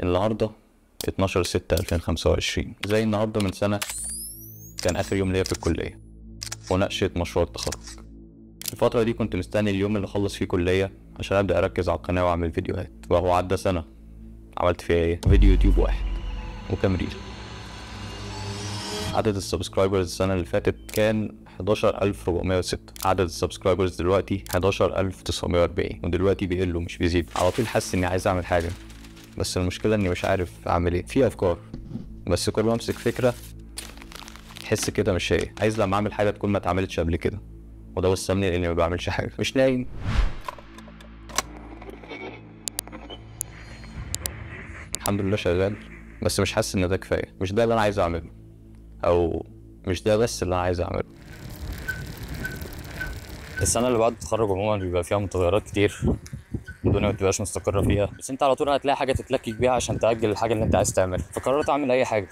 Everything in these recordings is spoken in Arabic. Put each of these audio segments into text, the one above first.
النهارده 12/6/2025 زي النهارده من سنة كان آخر يوم ليا في الكلية وناقشة مشروع التخرج. الفترة دي كنت مستني اليوم اللي أخلص فيه كلية عشان أبدأ أركز على القناة وأعمل فيديوهات، وهو عدى سنة. عملت فيها إيه؟ فيديو يوتيوب واحد وكام ريل. عدد السبسكرايبرز السنة اللي فاتت كان 11406. عدد السبسكرايبرز دلوقتي 11940، ودلوقتي بيقلوا مش بيزيدوا. على طول حاسس إني عايز أعمل حاجة، بس المشكلة إني مش عارف أعمل إيه. في أفكار، بس كل ما أمسك فكرة تحس كده مش هي. عايز لما أعمل حاجة تكون ما اتعملتش قبل كده، وده وصلني لإني ما بعملش حاجة. مش نايم، الحمد لله شغال، بس مش حاسس إن ده كفاية. مش ده اللي أنا عايز أعمله، أو مش ده بس اللي أنا عايز أعمله. السنة اللي بعد التخرج عموما بيبقى فيها متغيرات كتير، الدنيا ما بتبقاش مستقرة فيها، بس انت على طول هتلاقي حاجة تتلكك بيها عشان تأجل الحاجة اللي انت عايز تعملها. فقررت اعمل اي حاجة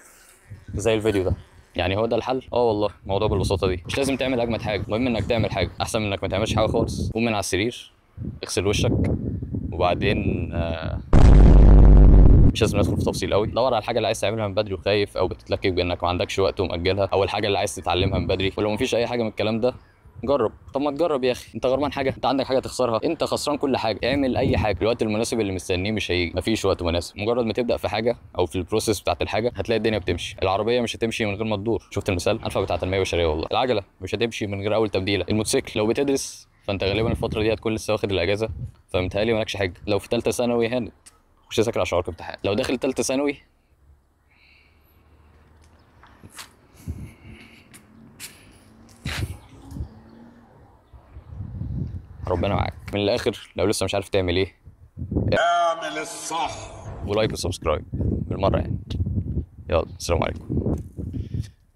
زي الفيديو ده. يعني هو ده الحل؟ والله الموضوع بالبساطة دي. مش لازم تعمل اجمد حاجة، المهم انك تعمل حاجة احسن من انك ما تعملش حاجة خالص. قوم من على السرير، اغسل وشك، وبعدين مش لازم ندخل في تفصيل قوي. دور على الحاجه اللي عايز تعملها من بدري وخايف او بتتلكك بانك ما عندكش وقت ومأجلها، او الحاجه اللي عايز تتعلمها من بدري. ولو مفيش اي حاجه من الكلام ده، جرب. طب ما تجرب يا اخي، انت غرمان حاجه؟ انت عندك حاجه تخسرها؟ انت خسران كل حاجه. اعمل اي حاجه. الوقت المناسب اللي مستنيه مش هيجي، مفيش وقت مناسب. مجرد ما تبدا في حاجه او في البروسيس بتاعت الحاجه هتلاقي الدنيا بتمشي. العربيه مش هتمشي من غير ما تدور. شفت المثال؟ الفا بتاع التنميه البشريه. والله العجله مش هتمشي من غير اول تبديله. الموتوسيكل لو بتدرس فانت غالبا الفتره دي هتكون لسه واخد الاجازه، فمتهيألي مالكش حاجه. لو في ثالثه ثانوي هانت، مش تذاكر عشان وراك امتحان. لو داخل ثالثه ثانوي ربنا معاك. من الاخر لو لسه مش عارف تعمل ايه، اعمل الصح ولايك وسبسكرايب بالمره يعني. يلا، السلام عليكم.